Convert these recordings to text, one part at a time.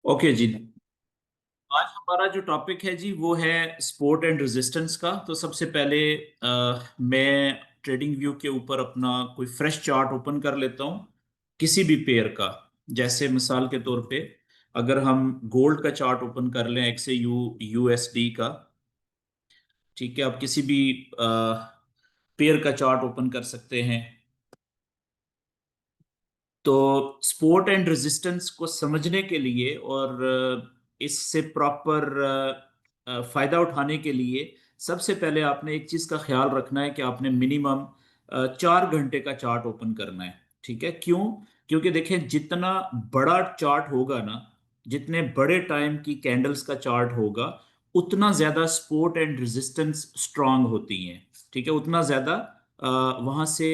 Okay जी। आज हमारा जो टॉपिक है जी वो है सपोर्ट एंड रेजिस्टेंस का। तो सबसे पहले मैं ट्रेडिंग व्यू के ऊपर अपना कोई फ्रेश चार्ट ओपन कर लेता हूँ किसी भी पेयर का। जैसे मिसाल के तौर पे अगर हम गोल्ड का चार्ट ओपन कर लें एक्स यूएसडी का। ठीक है, आप किसी भी पेयर का चार्ट ओपन कर सकते हैं। तो सपोर्ट एंड रेजिस्टेंस को समझने के लिए और इससे प्रॉपर फायदा उठाने के लिए सबसे पहले आपने एक चीज का ख्याल रखना है कि आपने मिनिमम 4 घंटे का चार्ट ओपन करना है। ठीक है, क्यों? क्योंकि देखें, जितना बड़ा चार्ट होगा ना, जितने बड़े टाइम की कैंडल्स का चार्ट होगा, उतना ज्यादा सपोर्ट एंड रेजिस्टेंस स्ट्रांग होती हैं। ठीक है, उतना ज्यादा वहां से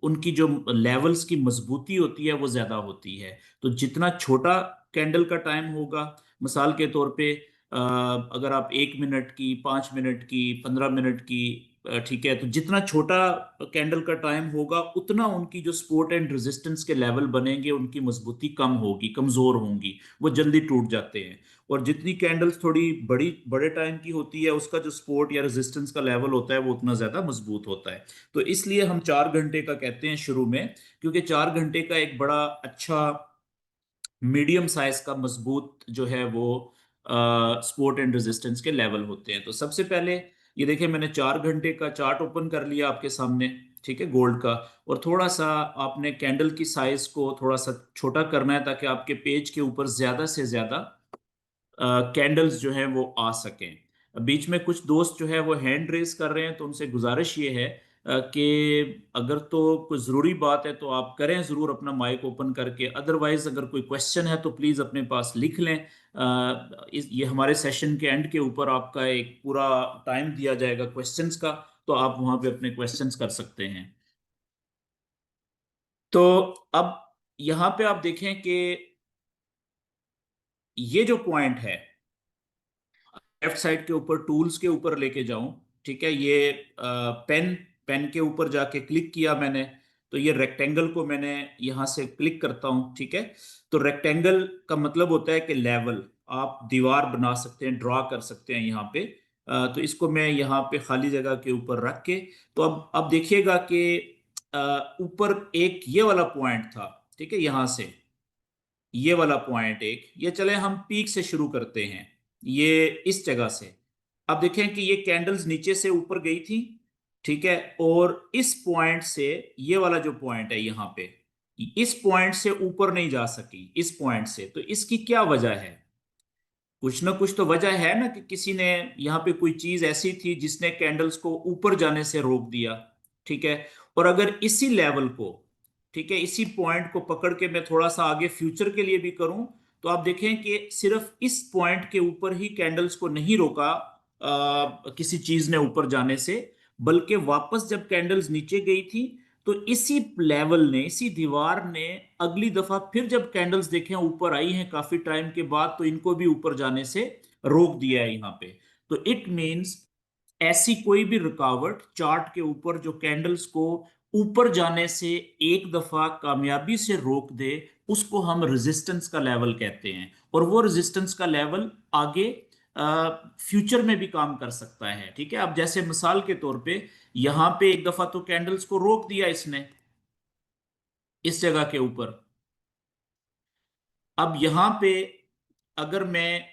उनकी जो लेवल्स की मजबूती होती है वो ज्यादा होती है। तो जितना छोटा कैंडल का टाइम होगा, मिसाल के तौर पे अगर आप 1 मिनट की, 5 मिनट की, 15 मिनट की, ठीक है, तो जितना छोटा कैंडल का टाइम होगा उतना उनकी जो सपोर्ट एंड रेजिस्टेंस के लेवल बनेंगे, उनकी मजबूती कम होगी, कमजोर होंगी, वो जल्दी टूट जाते हैं। और जितनी कैंडल्स थोड़ी बड़ी बड़े टाइम की होती है, उसका जो सपोर्ट या रेजिस्टेंस का लेवल होता है वो उतना ज्यादा मजबूत होता है। तो इसलिए हम 4 घंटे का कहते हैं शुरू में, क्योंकि 4 घंटे का एक बड़ा अच्छा मीडियम साइज का मजबूत जो है वो सपोर्ट एंड रेजिस्टेंस के लेवल होते हैं। तो सबसे पहले ये देखिए, मैंने 4 घंटे का चार्ट ओपन कर लिया आपके सामने। ठीक है, गोल्ड का। और थोड़ा सा आपने कैंडल की साइज को थोड़ा सा छोटा करना है ताकि आपके पेज के ऊपर ज्यादा से ज्यादा कैंडल्स जो हैं वो आ सकें। बीच में कुछ दोस्त जो है वो हैंड रेस कर रहे हैं, तो उनसे गुजारिश ये है कि अगर तो कोई ज़रूरी बात है तो आप करें ज़रूर अपना माइक ओपन करके। अदरवाइज अगर कोई क्वेश्चन है तो प्लीज़ अपने पास लिख लें। ये हमारे सेशन के एंड के ऊपर आपका एक पूरा टाइम दिया जाएगा क्वेश्चंस का, तो आप वहां पे अपने क्वेश्चंस कर सकते हैं। तो अब यहाँ पे आप देखें कि ये जो पॉइंट है, लेफ्ट साइड के ऊपर टूल्स के ऊपर लेके जाऊं। ठीक है, ये पेन पेन के ऊपर जाके क्लिक किया मैंने, तो ये रेक्टेंगल को मैंने यहां से क्लिक करता हूं। ठीक है, तो रेक्टेंगल का मतलब होता है कि लेवल, आप दीवार बना सकते हैं, ड्रॉ कर सकते हैं यहाँ पे। तो इसको मैं यहाँ पे खाली जगह के ऊपर रख के, तो अब देखिएगा कि ऊपर एक ये वाला पॉइंट था। ठीक है, यहां से ये वाला पॉइंट एक, ये चले हम पीक से शुरू करते हैं, ये इस जगह से। अब देखें कि ये कैंडल्स नीचे से ऊपर गई थी। ठीक है, और इस पॉइंट से, ये वाला जो पॉइंट है यहाँ पे, इस पॉइंट से ऊपर नहीं जा सकी, इस पॉइंट से। तो इसकी क्या वजह है? कुछ ना कुछ तो वजह है ना, कि किसी ने यहाँ पे कोई चीज ऐसी थी जिसने कैंडल्स को ऊपर जाने से रोक दिया। ठीक है, और अगर इसी लेवल को, ठीक है, इसी पॉइंट को पकड़ के मैं थोड़ा सा आगे फ्यूचर के लिए भी करूं, तो आप देखें कि सिर्फ इस पॉइंट के ऊपर ही कैंडल्स को नहीं रोका किसी चीज ने ऊपर जाने से, बल्कि वापस जब कैंडल्स नीचे गई थी, तो इसी लेवल ने, इसी दीवार ने अगली दफा फिर जब कैंडल्स देखें ऊपर आई हैं काफी टाइम के बाद, तो इनको भी ऊपर जाने से रोक दिया है यहाँ पे। तो इट मींस ऐसी कोई भी रुकावट चार्ट के ऊपर जो कैंडल्स को ऊपर जाने से एक दफा कामयाबी से रोक दे, उसको हम रेजिस्टेंस का लेवल कहते हैं। और वो रेजिस्टेंस का लेवल आगे फ्यूचर में भी काम कर सकता है। ठीक है, अब जैसे मिसाल के तौर पे यहां पे एक दफा तो कैंडल्स को रोक दिया इसने इस जगह के ऊपर। अब यहां पे अगर मैं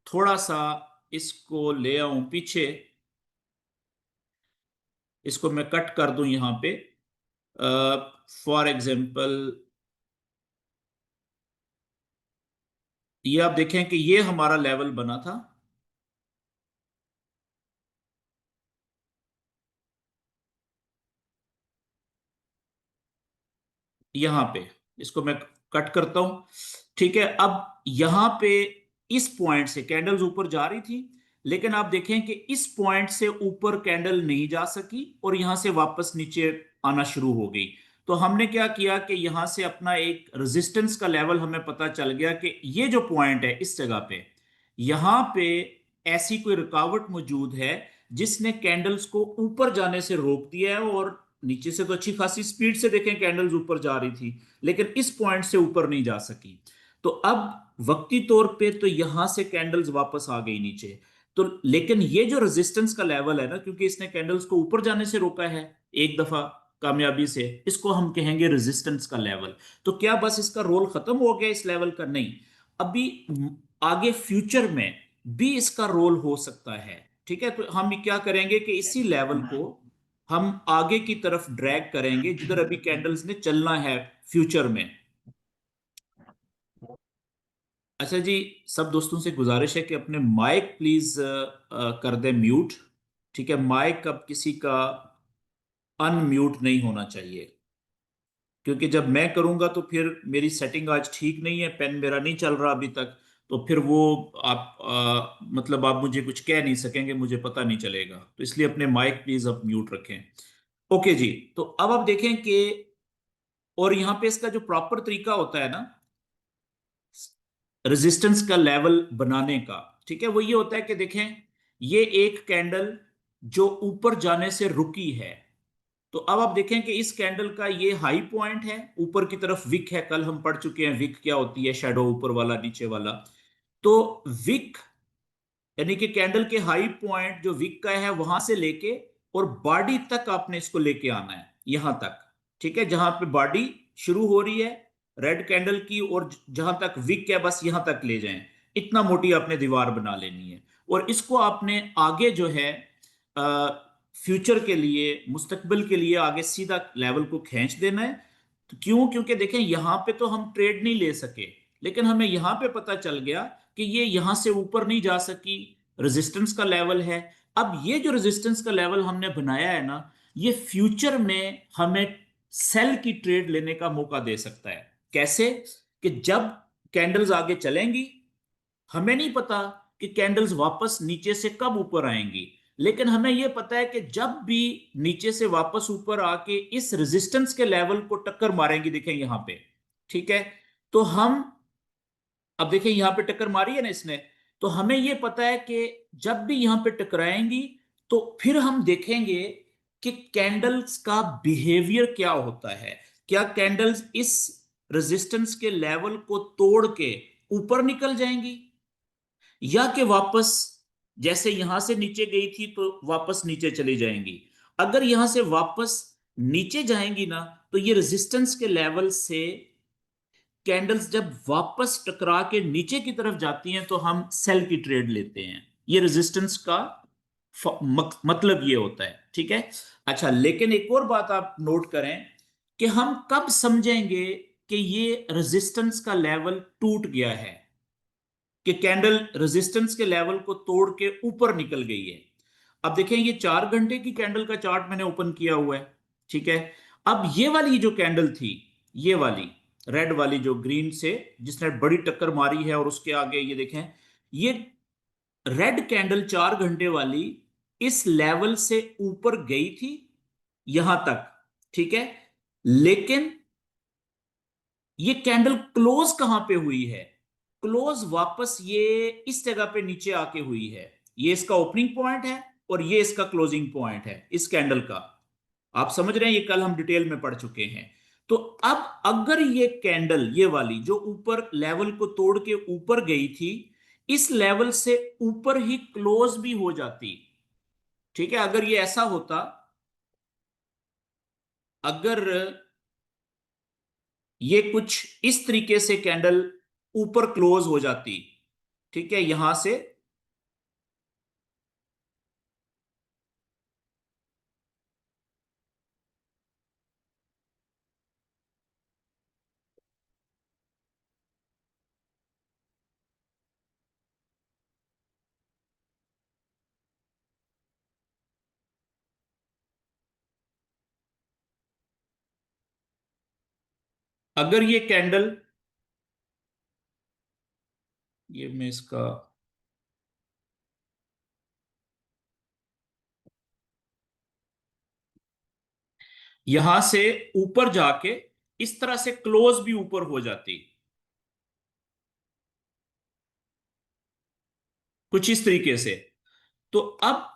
थोड़ा सा इसको ले आऊं पीछे, इसको मैं कट कर दूं यहां पे, फॉर एग्जाम्पल ये आप देखें कि ये हमारा लेवल बना था यहां पे। इसको मैं कट करता हूं। ठीक है, अब यहां पे इस पॉइंट से कैंडल्स ऊपर जा रही थी, लेकिन आप देखें कि इस पॉइंट से ऊपर कैंडल नहीं जा सकी और यहां से वापस नीचे आना शुरू हो गई। तो हमने क्या किया कि यहां से अपना एक रेजिस्टेंस का लेवल हमें पता चल गया कि ये जो पॉइंट है इस जगह पे, यहां पे ऐसी कोई रुकावट मौजूद है जिसने कैंडल्स को ऊपर जाने से रोक दिया है। और नीचे से तो अच्छी खासी स्पीड से देखें कैंडल्स ऊपर जा रही थी, लेकिन इस पॉइंट से ऊपर नहीं जा सकी। तो अब वक्ती तौर पे तो यहां से कैंडल्स वापस आ गई नीचे। तो लेकिन ये जो रेजिस्टेंस का लेवल है ना, क्योंकि इसने कैंडल्स को ऊपर जाने से रोका है एक दफा कामयाबी से, इसको हम कहेंगे रेजिस्टेंस का लेवल। तो क्या बस इसका रोल खत्म हो गया इस लेवल का? नहीं, अभी आगे फ्यूचर में भी इसका रोल हो सकता है। ठीक है, तो हम क्या करेंगे कि इसी लेवल को हम आगे की तरफ ड्रैग करेंगे जिधर अभी कैंडल्स ने चलना है फ्यूचर में। अच्छा जी, सब दोस्तों से गुजारिश है कि अपने माइक प्लीज कर दें म्यूट। ठीक है, माइक अब किसी का अनम्यूट नहीं होना चाहिए, क्योंकि जब मैं करूंगा तो फिर मेरी सेटिंग आज ठीक नहीं है, पेन मेरा नहीं चल रहा अभी तक। तो फिर वो आप मतलब आप मुझे कुछ कह नहीं सकेंगे, मुझे पता नहीं चलेगा। तो इसलिए अपने माइक प्लीज आप म्यूट रखें। ओके जी, तो अब आप देखें कि और यहाँ पे इसका जो प्रॉपर तरीका होता है ना रेजिस्टेंस का लेवल बनाने का, ठीक है, वो ये होता है कि देखें ये एक कैंडल जो ऊपर जाने से रुकी है। तो अब आप देखें कि इस कैंडल का ये हाई पॉइंट है, ऊपर की तरफ विक है। कल हम पढ़ चुके हैं विक क्या होती है, शैडो ऊपर वाला नीचे वाला। तो विक यानी कि कैंडल के हाई पॉइंट जो विक का है वहां से लेके और बॉडी तक आपने इसको लेके आना है, यहां तक। ठीक है, जहां पे बॉडी शुरू हो रही है रेड कैंडल की और जहां तक विक है बस यहां तक ले जाएं। इतना मोटी आपने दीवार बना लेनी है और इसको आपने आगे जो है फ्यूचर के लिए, मुस्तकबिल के लिए आगे सीधा लेवल को खींच देना है। तो क्यों? क्योंकि देखें यहां पे तो हम ट्रेड नहीं ले सके, लेकिन हमें यहां पे पता चल गया कि ये यहां से ऊपर नहीं जा सकी, रेजिस्टेंस का लेवल है। अब ये जो रेजिस्टेंस का लेवल हमने बनाया है ना, ये फ्यूचर में हमें सेल की ट्रेड लेने का मौका दे सकता है। कैसे? कि जब कैंडल्स आगे चलेंगी, हमें नहीं पता कि कैंडल्स वापस नीचे से कब ऊपर आएंगी, लेकिन हमें यह पता है कि जब भी नीचे से वापस ऊपर आके इस रेजिस्टेंस के लेवल को टक्कर मारेंगी, देखें यहां पे, ठीक है, तो हम अब देखें यहां पे टक्कर मारी है ना इसने। तो हमें यह पता है कि जब भी यहां पे टकराएंगी तो फिर हम देखेंगे कि कैंडल्स का बिहेवियर क्या होता है। क्या कैंडल्स इस रेजिस्टेंस के लेवल को तोड़ के ऊपर निकल जाएंगी, या कि वापस जैसे यहां से नीचे गई थी तो वापस नीचे चली जाएंगी। अगर यहां से वापस नीचे जाएंगी ना, तो ये रेजिस्टेंस के लेवल से कैंडल्स जब वापस टकरा के नीचे की तरफ जाती हैं तो हम सेल की ट्रेड लेते हैं। ये रेजिस्टेंस का मतलब ये होता है। ठीक है, अच्छा, लेकिन एक और बात आप नोट करें कि हम कब समझेंगे कि ये रेजिस्टेंस का लेवल टूट गया है, कि कैंडल रेजिस्टेंस के लेवल को तोड़ के ऊपर निकल गई है। अब देखें ये 4 घंटे की कैंडल का चार्ट मैंने ओपन किया हुआ है। ठीक है, अब ये वाली जो कैंडल थी, ये वाली रेड वाली जो ग्रीन से जिसने बड़ी टक्कर मारी है, और उसके आगे ये देखें ये रेड कैंडल 4 घंटे वाली इस लेवल से ऊपर गई थी यहां तक। ठीक है, लेकिन ये कैंडल क्लोज कहां पे हुई है? क्लोज वापस ये इस जगह पे नीचे आके हुई है। ये इसका ओपनिंग पॉइंट है और ये इसका क्लोजिंग पॉइंट है इस कैंडल का। आप समझ रहे हैं, ये कल हम डिटेल में पढ़ चुके हैं। तो अब अगर ये कैंडल ये वाली जो ऊपर लेवल को तोड़ के ऊपर गई थी, इस लेवल से ऊपर ही क्लोज भी हो जाती, ठीक है, अगर ये ऐसा होता, अगर ये कुछ इस तरीके से कैंडल ऊपर क्लोज हो जाती, ठीक है, यहां से, अगर ये कैंडल, ये मैं इसका, यहां से ऊपर जाके इस तरह से क्लोज भी ऊपर हो जाती, कुछ इस तरीके से। तो अब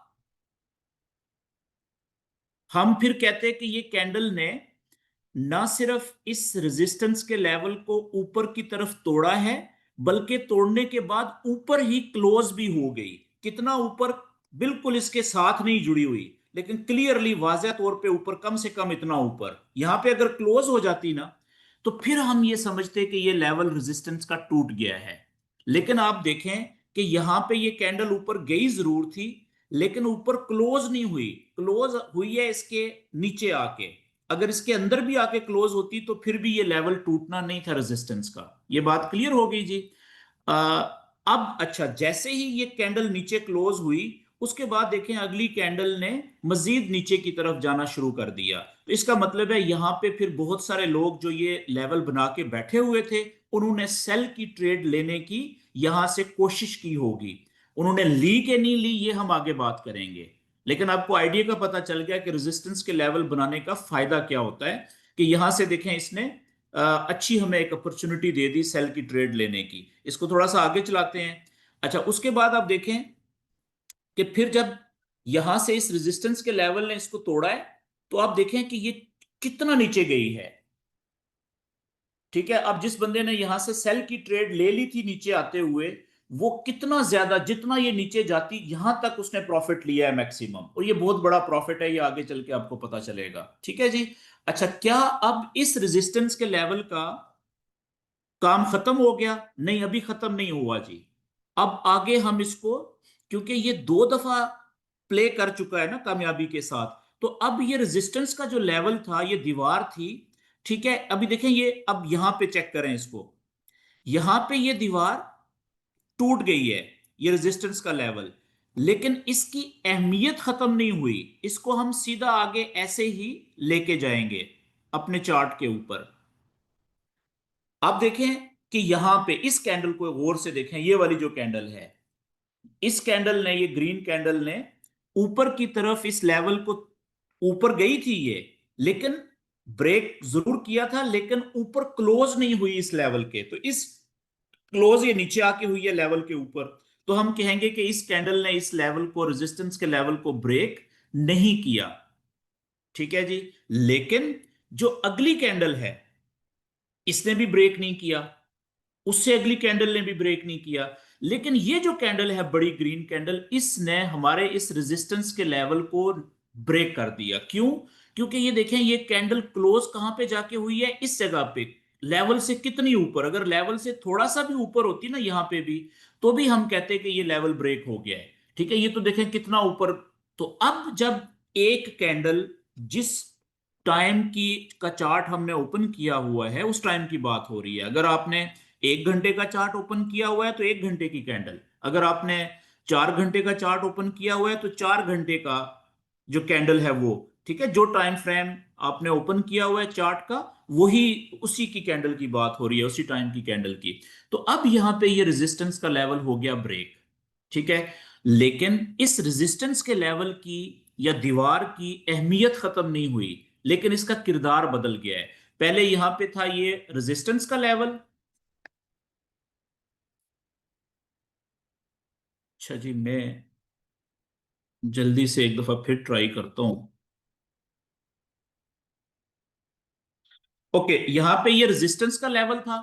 हम फिर कहते हैं कि ये कैंडल ने ना सिर्फ इस रेजिस्टेंस के लेवल को ऊपर की तरफ तोड़ा है, बल्कि तोड़ने के बाद ऊपर ही क्लोज भी हो गई। कितना ऊपर? बिल्कुल इसके साथ नहीं जुड़ी हुई, लेकिन क्लियरली वाज़ह तौर पे ऊपर, कम से कम इतना ऊपर। यहां पे अगर क्लोज हो जाती ना, तो फिर हम ये समझते कि ये लेवल रेजिस्टेंस का टूट गया है। लेकिन आप देखें कि यहां पे ये कैंडल ऊपर गई जरूर थी, लेकिन ऊपर क्लोज नहीं हुई। क्लोज हुई है इसके नीचे आके। अगर इसके अंदर भी आके क्लोज होती तो फिर भी ये लेवल टूटना नहीं था रेजिस्टेंस का। ये बात क्लियर हो गई जी। अब अच्छा, जैसे ही ये कैंडल नीचे क्लोज हुई, उसके बाद देखें अगली कैंडल ने मजीद नीचे की तरफ जाना शुरू कर दिया। तो इसका मतलब है यहां पे फिर बहुत सारे लोग जो ये लेवल बना के बैठे हुए थे, उन्होंने सेल की ट्रेड लेने की यहां से कोशिश की होगी। उन्होंने ली कि नहीं ली, ये हम आगे बात करेंगे। लेकिन आपको आइडिया का पता चल गया कि रेजिस्टेंस के लेवल बनाने का फायदा क्या होता है। कि यहां से देखें इसने अच्छी हमें एक अपॉर्चुनिटी दे दी सेल की ट्रेड लेने की। इसको थोड़ा सा आगे चलाते हैं। अच्छा, उसके बाद आप देखें कि फिर जब यहां से इस रेजिस्टेंस के लेवल ने इसको तोड़ा है, तो आप देखें कि ये कितना नीचे गई है। ठीक है, अब जिस बंदे ने यहां से सेल की ट्रेड ले ली थी नीचे आते हुए, वो कितना ज्यादा, जितना ये नीचे जाती यहां तक उसने प्रॉफिट लिया है मैक्सिमम। और ये बहुत बड़ा प्रॉफिट है, ये आगे चल के आपको पता चलेगा। ठीक है जी। अच्छा, क्या अब इस रेजिस्टेंस के लेवल का काम खत्म हो गया? नहीं, अभी खत्म नहीं हुआ जी। अब आगे हम इसको, क्योंकि ये दो दफा प्ले कर चुका है ना कामयाबी के साथ, तो अब ये रेजिस्टेंस का जो लेवल था, ये दीवार थी। ठीक है, अभी देखें ये, अब यहां पे चेक करें इसको। यहां पे ये दीवार टूट गई है, ये रेजिस्टेंस का लेवल। लेकिन इसकी अहमियत खत्म नहीं हुई। इसको हम सीधा आगे ऐसे ही लेके जाएंगे अपने चार्ट के ऊपर। आप देखें कि यहां पे इस कैंडल को गौर से देखें, ये वाली जो कैंडल है, इस कैंडल ने, ये ग्रीन कैंडल ने ऊपर की तरफ इस लेवल को, ऊपर गई थी ये, लेकिन ब्रेक जरूर किया था, लेकिन ऊपर क्लोज नहीं हुई इस लेवल के। तो इस क्लोज ये नीचे आके हुई है लेवल के ऊपर। तो हम कहेंगे कि इस कैंडल ने इस लेवल को, रेजिस्टेंस के लेवल को ब्रेक नहीं किया। ठीक है जी। लेकिन जो अगली कैंडल है, इसने भी ब्रेक नहीं किया, उससे अगली कैंडल ने भी ब्रेक नहीं किया। लेकिन ये जो कैंडल है, बड़ी ग्रीन कैंडल, इसने हमारे इस रेजिस्टेंस के लेवल को ब्रेक कर दिया। क्यों? क्योंकि ये देखें, ये कैंडल क्लोज कहां पे जाके हुई है? इस जगह पे। लेवल से कितनी ऊपर? अगर लेवल से थोड़ा सा भी ऊपर होती ना यहां पे भी, तो भी हम कहते हैं कि ये लेवल ब्रेक हो गया है। ठीक है, ये तो देखें कितना ऊपर। तो अब जब एक कैंडल, जिस टाइम की का चार्ट हमने ओपन किया हुआ है, उस टाइम की बात हो रही है। अगर आपने 1 घंटे का चार्ट ओपन किया हुआ है तो 1 घंटे की कैंडल। अगर आपने 4 घंटे का चार्ट ओपन किया हुआ है तो 4 घंटे का जो कैंडल है वो। ठीक है, जो टाइम फ्रेम आपने ओपन किया हुआ है चार्ट का, वही, उसी की कैंडल की बात हो रही है, उसी टाइम की कैंडल की। तो अब यहां पे ये रेजिस्टेंस का लेवल हो गया ब्रेक। ठीक है, लेकिन इस रेजिस्टेंस के लेवल की या दीवार की अहमियत खत्म नहीं हुई, लेकिन इसका किरदार बदल गया है। पहले यहां पे था ये रेजिस्टेंस का लेवल। अच्छा जी, मैं जल्दी से एक दफा फिर ट्राई करता हूं। ओके, यहां पे ये रेजिस्टेंस का लेवल था।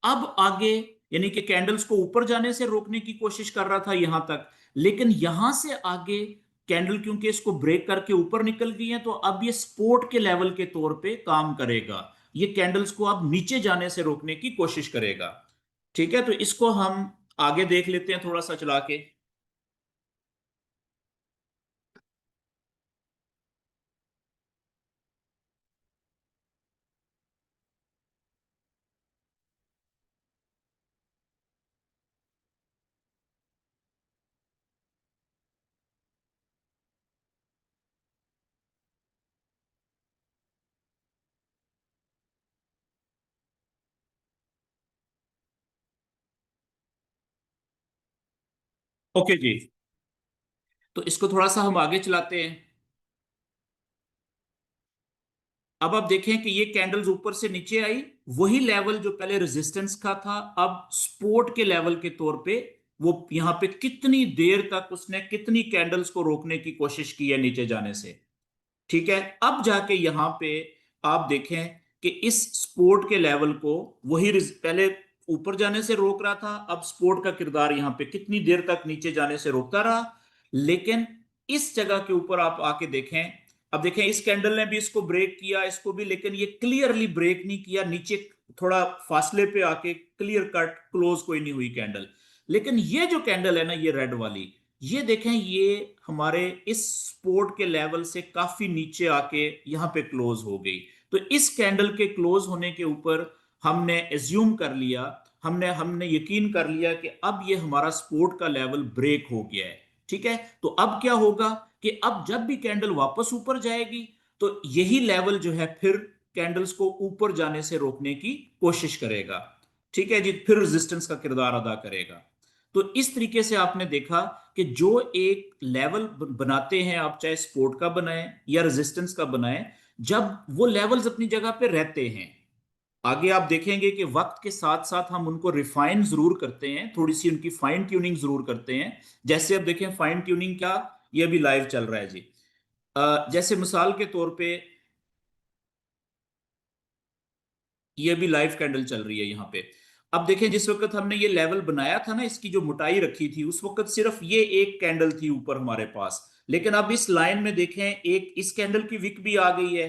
अब आगे, यानी कि कैंडल्स को ऊपर जाने से रोकने की कोशिश कर रहा था यहां तक। लेकिन यहां से आगे कैंडल, क्योंकि इसको ब्रेक करके ऊपर निकल गई है, तो अब ये सपोर्ट के लेवल के तौर पे काम करेगा। ये कैंडल्स को अब नीचे जाने से रोकने की कोशिश करेगा। ठीक है, तो इसको हम आगे देख लेते हैं थोड़ा सा चला के। ओके जी, तो इसको थोड़ा सा हम आगे चलाते हैं। अब आप देखें कि ये कैंडल्स ऊपर से नीचे आई। वही लेवल जो पहले रेजिस्टेंस का था, अब सपोर्ट के लेवल के तौर पे, वो यहां पे कितनी देर तक उसने, कितनी कैंडल्स को रोकने की कोशिश की है नीचे जाने से। ठीक है, अब जाके यहां पे आप देखें कि इस सपोर्ट के लेवल को वही पहले ऊपर जाने से रोक रहा था, अब सपोर्ट का किरदार यहां पे कितनी देर तक नीचे जाने से रोकता रहा। लेकिन इस जगह के ऊपर आप आके देखें, अब देखें इस कैंडल ने भी इसको ब्रेक किया, इसको भी, लेकिन ये क्लियरली ब्रेक नहीं किया, नीचे थोड़ा फासले पे आके क्लियर कट क्लोज कोई नहीं हुई कैंडल। लेकिन ये जो कैंडल है ना, ये रेड वाली, ये देखें, ये हमारे इस सपोर्ट के लेवल से काफी नीचे आके यहां पे क्लोज हो गई। तो इस कैंडल के क्लोज होने के ऊपर हमने एज्यूम कर लिया, हमने हमने यकीन कर लिया कि अब ये हमारा सपोर्ट का लेवल ब्रेक हो गया है। ठीक है, तो अब क्या होगा कि अब जब भी कैंडल वापस ऊपर जाएगी तो यही लेवल जो है फिर कैंडल्स को ऊपर जाने से रोकने की कोशिश करेगा। ठीक है जी, फिर रेजिस्टेंस का किरदार अदा करेगा। तो इस तरीके से आपने देखा कि जो एक लेवल बनाते हैं आप, चाहे सपोर्ट का बनाएं या रेजिस्टेंस का बनाएं, जब वो लेवल्स अपनी जगह पे रहते हैं, आगे आप देखेंगे कि वक्त के साथ साथ हम उनको रिफाइन जरूर करते हैं, थोड़ी सी उनकी फाइन ट्यूनिंग जरूर करते हैं। जैसे अब देखें फाइन ट्यूनिंग क्या, ये अभी लाइव चल रहा है जी। जैसे मिसाल के तौर पे ये भी लाइव कैंडल चल रही है यहाँ पे। अब देखें जिस वक्त हमने ये लेवल बनाया था ना, इसकी जो मोटाई रखी थी, उस वक्त सिर्फ ये एक कैंडल थी ऊपर हमारे पास। लेकिन अब इस लाइन में देखें, एक इस कैंडल की विक भी आ गई है,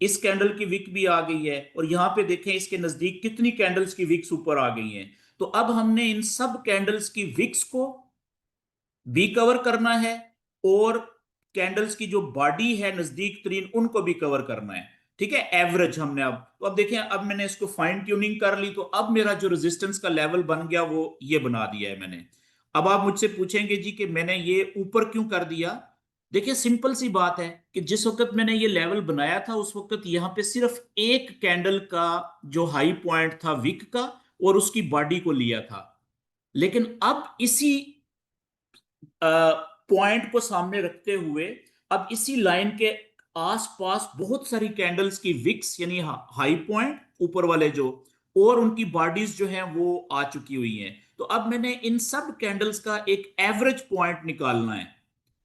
इस कैंडल की विक भी आ गई है, और यहाँ पे देखें इसके नजदीक कितनी कैंडल्स की विक्स ऊपर आ गई हैं। तो अब हमने इन सब कैंडल्स की विक्स को भी कवर करना है, और कैंडल्स की जो बॉडी है नजदीक तरीन, उनको भी कवर करना है। ठीक है, एवरेज हमने अब, तो अब देखें, अब मैंने इसको फाइन ट्यूनिंग कर ली, तो अब मेरा जो रेजिस्टेंस का लेवल बन गया वो ये बना दिया है मैंने। अब आप मुझसे पूछेंगे जी कि मैंने ये ऊपर क्यों कर दिया। देखिए सिंपल सी बात है कि जिस वक्त मैंने ये लेवल बनाया था उस वक्त यहां पे सिर्फ एक कैंडल का जो हाई पॉइंट था विक का, और उसकी बॉडी को लिया था। लेकिन अब इसी पॉइंट को सामने रखते हुए, अब इसी लाइन के आसपास बहुत सारी कैंडल्स की विक्स यानी हाई पॉइंट ऊपर वाले जो, और उनकी बॉडीज जो हैं वो आ चुकी हुई हैं। तो अब मैंने इन सब कैंडल्स का एक एवरेज पॉइंट निकालना है।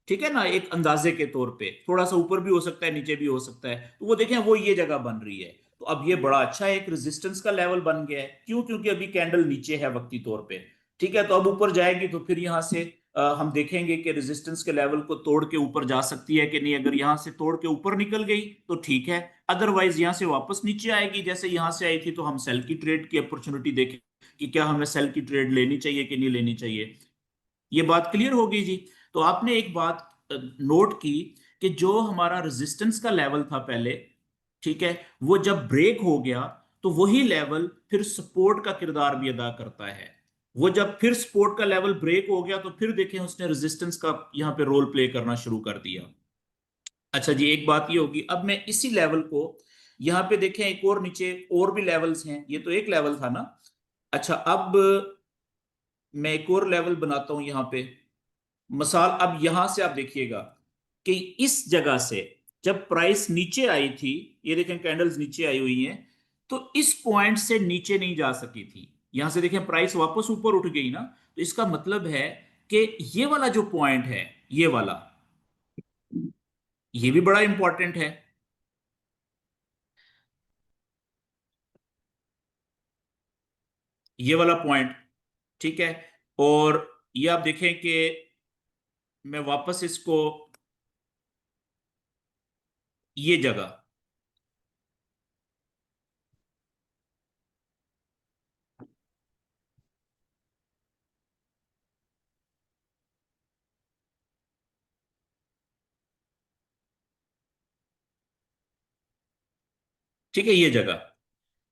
ठीक है ना, एक अंदाजे के तौर पे, थोड़ा सा ऊपर भी हो सकता है नीचे भी हो सकता है, तो वो देखें वो ये जगह बन रही है। तो अब ये बड़ा अच्छा एक रेजिस्टेंस का लेवल बन गया है, क्यों, क्योंकि अभी कैंडल नीचे है वक्ती तौर पे। ठीक है, तो अब ऊपर जाएगी तो फिर यहां से हम देखेंगे कि रेजिस्टेंस के लेवल को तोड़ के ऊपर जा सकती है कि नहीं। अगर यहां से तोड़ के ऊपर निकल गई तो ठीक है, अदरवाइज यहां से वापस नीचे आएगी जैसे यहां से आई थी, तो हम सेल की ट्रेड की अपॉर्चुनिटी देखें कि क्या हमें सेल की ट्रेड लेनी चाहिए कि नहीं लेनी चाहिए। ये बात क्लियर होगी जी। तो आपने एक बात नोट की कि जो हमारा रेजिस्टेंस का लेवल था पहले, ठीक है, वो जब ब्रेक हो गया तो वही लेवल फिर सपोर्ट का किरदार भी अदा करता है। वो जब फिर सपोर्ट का लेवल ब्रेक हो गया तो फिर देखें उसने रेजिस्टेंस का यहां पे रोल प्ले करना शुरू कर दिया। अच्छा जी, एक बात ये होगी, अब मैं इसी लेवल को यहां पे देखें, एक और नीचे और भी लेवल्स हैं, ये तो एक लेवल था ना। अच्छा, अब मैं एक और लेवल बनाता हूं यहां पे। मिसाल अब यहां से आप देखिएगा कि इस जगह से जब प्राइस नीचे आई थी, ये देखें कैंडल्स नीचे आई हुई हैं, तो इस पॉइंट से नीचे नहीं जा सकी थी। यहां से देखें प्राइस वापस ऊपर उठ गई ना, तो इसका मतलब है कि ये वाला जो पॉइंट है, ये वाला, ये भी बड़ा इंपॉर्टेंट है, ये वाला पॉइंट। ठीक है, और ये आप देखें कि मैं वापस इसको, ये जगह, ठीक है, ये जगह,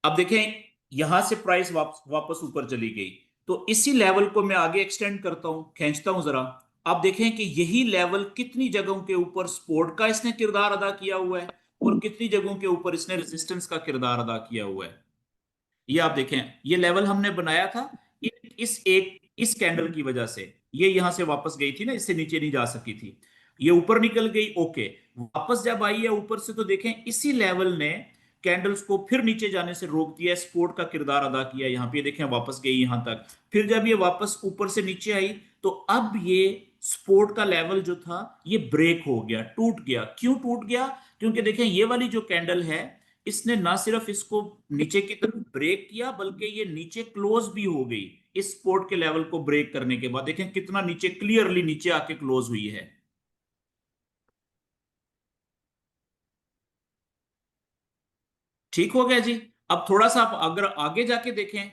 अब देखें यहां से प्राइस वापस ऊपर चली गई, तो इसी लेवल को मैं आगे एक्सटेंड करता हूं, खींचता हूं जरा। आप देखें कि यही लेवल कितनी जगहों के ऊपर सपोर्ट का इसने किरदार अदा किया हुआ है, और कितनी जगहों के ऊपर इसने रेजिस्टेंस का किरदार अदा किया हुआ है। ये आप देखें, ये लेवल हमने बनाया था इस कैंडल की वजह से, ये यहां से वापस गई थी ना, इससे नीचे नहीं जा सकी थी, ये ऊपर निकल गई, ओके। वापस जब आई है ऊपर से, तो देखें इसी लेवल ने कैंडल्स को फिर नीचे जाने से रोक दिया, सपोर्ट का किरदार अदा किया। यहाँ पे देखें वापस गई यहां तक, फिर जब ये वापस ऊपर से नीचे आई, तो अब ये सपोर्ट का लेवल जो था ये ब्रेक हो गया, टूट गया। क्यों टूट गया? क्योंकि देखें ये वाली जो कैंडल है, इसने ना सिर्फ इसको नीचे की तरफ ब्रेक किया, बल्कि ये नीचे क्लोज भी हो गई। इस सपोर्ट के लेवल को ब्रेक करने के बाद देखें कितना नीचे, क्लियरली नीचे आके क्लोज हुई है। ठीक हो गया जी। अब थोड़ा सा आप अगर आगे जाके देखें,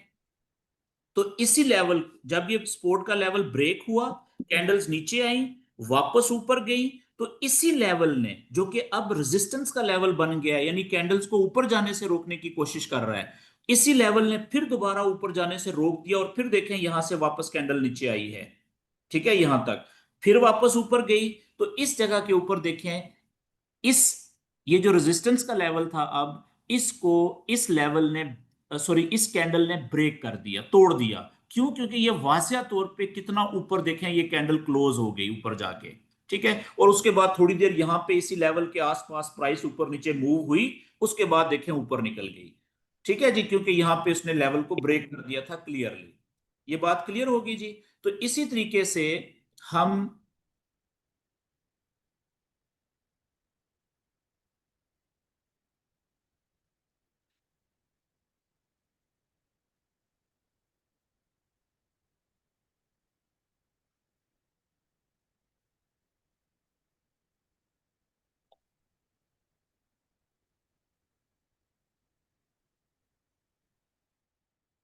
तो इसी लेवल, जब ये सपोर्ट का लेवल ब्रेक हुआ, कैंडल्स नीचे आई, वापस ऊपर गई, तो इसी लेवल ने, जो कि अब रेजिस्टेंस का लेवल बन गया है, यानी कैंडल्स को ऊपर जाने से रोकने की कोशिश कर रहा है, इसी लेवल ने फिर दोबारा ऊपर जाने से रोक दिया, और फिर देखें यहां से वापस कैंडल नीचे आई है। ठीक है, यहां तक, फिर वापस ऊपर गई। तो इस जगह के ऊपर देखें, इस, ये जो रेजिस्टेंस का लेवल था, अब इसको इस लेवल ने, सॉरी, इस कैंडल ने ब्रेक कर दिया, तोड़ दिया। क्यों? क्योंकि ये वाजिया तौर पे कितना ऊपर देखें, ये कैंडल क्लोज हो गई ऊपर जाके। ठीक है, और उसके बाद थोड़ी देर यहां पे इसी लेवल के आसपास प्राइस ऊपर नीचे मूव हुई, उसके बाद देखें ऊपर निकल गई। ठीक है जी, क्योंकि यहां पे उसने लेवल को ब्रेक कर दिया था क्लियरली। ये बात क्लियर होगी जी। तो इसी तरीके से हम,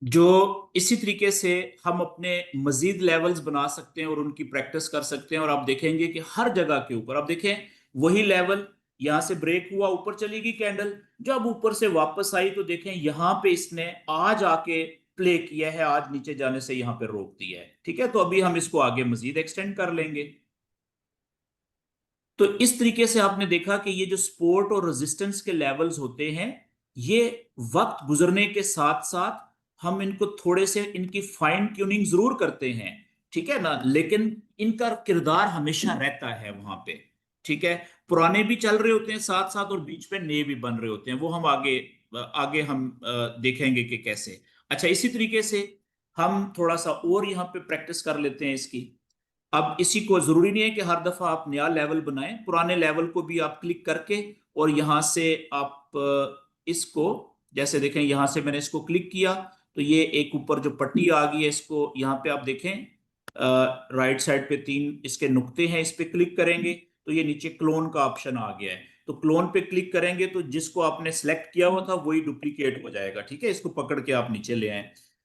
जो इसी तरीके से हम अपने मजीद लेवल्स बना सकते हैं और उनकी प्रैक्टिस कर सकते हैं। और आप देखेंगे कि हर जगह के ऊपर, आप देखें, वही लेवल यहां से ब्रेक हुआ, ऊपर चली गई कैंडल, जब ऊपर से वापस आई तो देखें यहां पे इसने आज आके प्ले किया है, आज नीचे जाने से यहां पे रोक दिया है। ठीक है, तो अभी हम इसको आगे मजीद एक्सटेंड कर लेंगे। तो इस तरीके से आपने देखा कि ये जो सपोर्ट और रेजिस्टेंस के लेवल्स होते हैं, ये वक्त गुजरने के साथ साथ हम इनको थोड़े से, इनकी फाइन ट्यूनिंग जरूर करते हैं, ठीक है ना, लेकिन इनका किरदार हमेशा रहता है वहां पे। ठीक है, पुराने भी चल रहे होते हैं साथ साथ, और बीच में नए भी बन रहे होते हैं, वो हम आगे आगे हम देखेंगे कि कैसे। अच्छा, इसी तरीके से हम थोड़ा सा और यहाँ पे प्रैक्टिस कर लेते हैं इसकी। अब इसी को, जरूरी नहीं है कि हर दफा आप नया लेवल बनाएं, पुराने लेवल को भी आप क्लिक करके, और यहां से आप इसको, जैसे देखें यहां से मैंने इसको क्लिक किया, तो ये एक ऊपर जो पट्टी आ गई है, इसको यहाँ पे आप देखें, राइट साइड पे तीन इसके नुक्ते हैं, इस पे क्लिक करेंगे तो ये नीचे क्लोन का ऑप्शन आ गया है। तो क्लोन पे क्लिक करेंगे तो जिसको आपने सेलेक्ट किया हुआ था वही डुप्लीकेट हो जाएगा। ठीक है, इसको पकड़ के आप नीचे ले आए।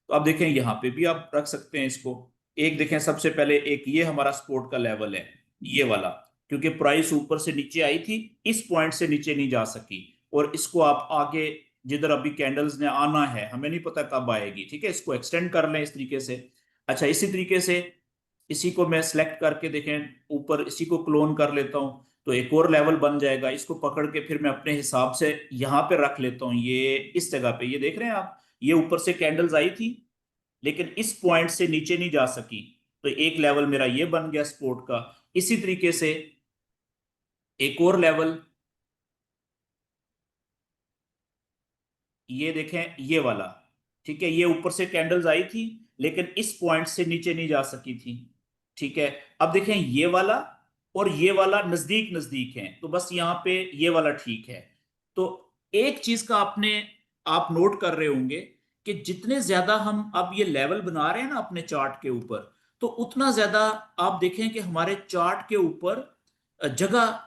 तो आप देखें यहाँ पे भी आप रख सकते हैं इसको। एक देखें, सबसे पहले एक ये हमारा सपोर्ट का लेवल है, ये वाला, क्योंकि प्राइस ऊपर से नीचे आई थी, इस पॉइंट से नीचे नहीं जा सकी, और इसको आप आगे, जिधर अभी कैंडल्स ने आना है, हमें नहीं पता कब आएगी, ठीक है, इसको एक्सटेंड कर लें इस तरीके से। अच्छा, इसी तरीके से इसी को मैं सेलेक्ट करके देखें ऊपर, इसी को क्लोन कर लेता हूं, तो एक और लेवल बन जाएगा। इसको पकड़ के फिर मैं अपने हिसाब से यहां पे रख लेता हूँ, ये इस जगह पे, ये देख रहे हैं आप, ये ऊपर से कैंडल्स आई थी, लेकिन इस पॉइंट से नीचे नहीं जा सकी, तो एक लेवल मेरा ये बन गया सपोर्ट का। इसी तरीके से एक और लेवल, ये देखें, ये वाला, ठीक है, ये ऊपर से कैंडल्स आई थी, लेकिन इस पॉइंट से नीचे नहीं जा सकी थी। ठीक है, अब देखें ये वाला और ये वाला नजदीक नजदीक हैं, तो बस यहाँ पे ये वाला ठीक है। तो एक चीज का आपने, आप नोट कर रहे होंगे कि जितने ज्यादा हम अब ये लेवल बना रहे हैं ना अपने चार्ट के ऊपर, तो उतना ज्यादा आप देखें कि हमारे चार्ट के ऊपर जगह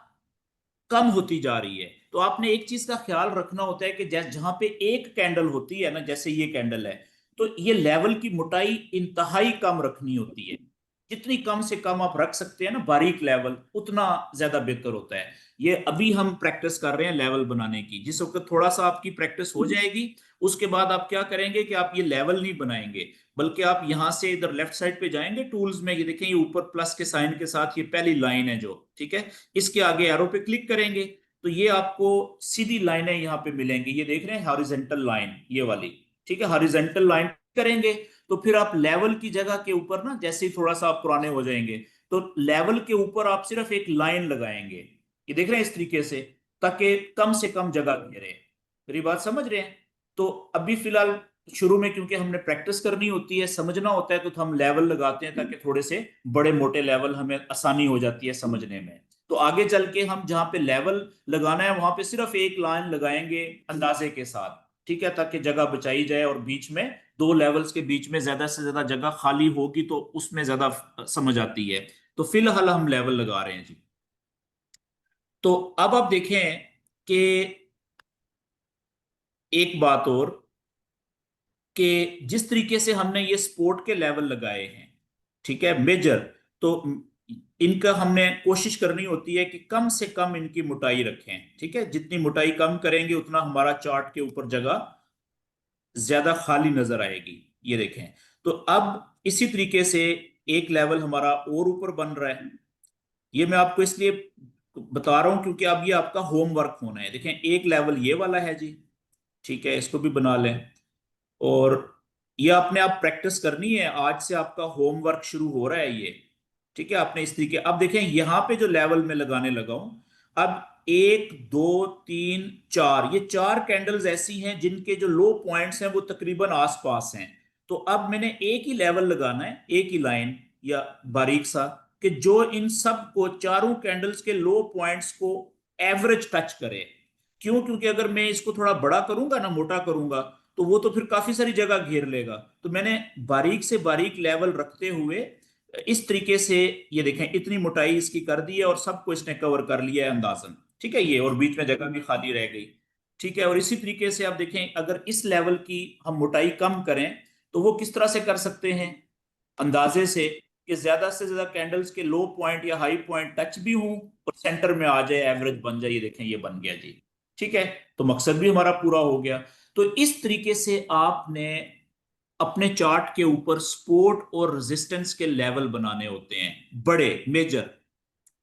कम होती जा रही है। तो आपने एक चीज का ख्याल रखना होता है कि जहां पे एक कैंडल होती है ना, जैसे ये कैंडल है, तो ये लेवल की मोटाई इंतहाई कम रखनी होती है। जितनी कम से कम आप रख सकते हैं ना बारीक लेवल, उतना ज्यादा बेहतर होता है। ये अभी हम प्रैक्टिस कर रहे हैं लेवल बनाने की। जिस वक्त थोड़ा सा आपकी प्रैक्टिस हो जाएगी, उसके बाद आप क्या करेंगे कि आप ये लेवल नहीं बनाएंगे, बल्कि आप यहां से इधर लेफ्ट साइड पे जाएंगे टूल्स में, ये देखें, ये ऊपर प्लस के साइन के साथ ये पहली लाइन है जो, ठीक है, इसके आगे एरो पे क्लिक करेंगे, तो ये आपको सीधी लाइनें यहाँ पे मिलेंगी, ये देख रहे हैं हॉरिजॉन्टल लाइन, ये वाली। ठीक है, हॉरिजॉन्टल लाइन करेंगे, तो फिर आप लेवल की जगह के ऊपर ना, जैसे ही थोड़ा सा आप पुराने हो जाएंगे, तो लेवल के ऊपर आप सिर्फ एक लाइन लगाएंगे, ये देख रहे हैं, इस तरीके से, ताकि कम से कम जगह घेरे। मेरी बात समझ रहे हैं? तो अभी फिलहाल शुरू में, क्योंकि हमने प्रैक्टिस करनी होती है, समझना होता है, तो हम लेवल लगाते हैं ताकि थोड़े से बड़े मोटे लेवल हमें आसानी हो जाती है समझने में। तो आगे चल के हम जहां पे लेवल लगाना है वहां पे सिर्फ एक लाइन लगाएंगे अंदाजे के साथ, ठीक है, ताकि जगह बचाई जाए और बीच में दो लेवल्स के बीच में ज्यादा से ज्यादा जगह खाली होगी तो उसमें ज्यादा समझ आती है। तो फिलहाल हम लेवल लगा रहे हैं जी। तो अब आप देखें कि एक बात और, कि जिस तरीके से हमने ये स्पोर्ट के लेवल लगाए हैं, ठीक है, मेजर, तो इनका हमने कोशिश करनी होती है कि कम से कम इनकी मोटाई रखें, ठीक है, जितनी मोटाई कम करेंगे उतना हमारा चार्ट के ऊपर जगह ज्यादा खाली नजर आएगी। ये देखें। तो अब इसी तरीके से एक लेवल हमारा और ऊपर बन रहा है। ये मैं आपको इसलिए बता रहा हूं क्योंकि अब ये आपका होमवर्क होना है। देखें, एक लेवल ये वाला है जी, ठीक है, इसको भी बना लें। और ये आपने आप प्रैक्टिस करनी है, आज से आपका होमवर्क शुरू हो रहा है ये, ठीक है। आपने इस तरीके, अब देखें यहां पे जो लेवल में लगाने लगा हूं, अब एक दो तीन चार, ये चार कैंडल्स ऐसी हैं जिनके जो लो पॉइंट्स हैं वो तकरीबन आसपास हैं। तो अब मैंने एक ही लेवल लगाना है, एक ही लाइन या बारीक सा, कि जो इन सब को, चारों कैंडल्स के लो पॉइंट्स को एवरेज टच करे। क्यों? क्योंकि अगर मैं इसको थोड़ा बड़ा करूंगा ना, मोटा करूंगा, तो वो तो फिर काफी सारी जगह घेर लेगा। तो मैंने बारीक से बारीक लेवल रखते हुए इस तरीके से, ये देखें, इतनी मोटाई इसकी कर दी है और सबको इसने कवर कर लिया है अंदाजन, ठीक है, ये, और बीच में जगह भी खाली रह गई, ठीक है। और इसी तरीके से आप देखें, अगर इस लेवल की हम मोटाई कम करें तो वो किस तरह से कर सकते हैं, अंदाजे से, कि ज्यादा से ज्यादा कैंडल्स के लो पॉइंट या हाई पॉइंट टच भी हों और सेंटर में आ जाए, एवरेज बन जाए। ये देखें, ये बन गया जी, ठीक है। तो मकसद भी हमारा पूरा हो गया। तो इस तरीके से आपने अपने चार्ट के ऊपर सपोर्ट और रेजिस्टेंस के लेवल बनाने होते हैं, बड़े मेजर,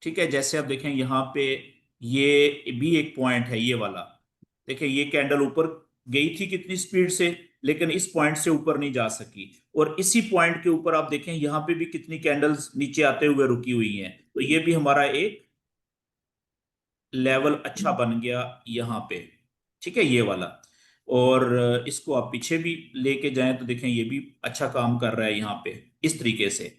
ठीक है। जैसे आप देखें यहाँ पे, ये भी एक पॉइंट है ये वाला। देखिए, ये कैंडल ऊपर गई थी कितनी स्पीड से, लेकिन इस पॉइंट से ऊपर नहीं जा सकी। और इसी पॉइंट के ऊपर आप देखें यहाँ पे भी कितनी कैंडल्स नीचे आते हुए रुकी हुई हैं। तो ये भी हमारा एक लेवल अच्छा बन गया यहाँ पे, ठीक है, ये वाला। और इसको आप पीछे भी लेके जाएं तो देखें ये भी अच्छा काम कर रहा है यहाँ पे, इस तरीके से।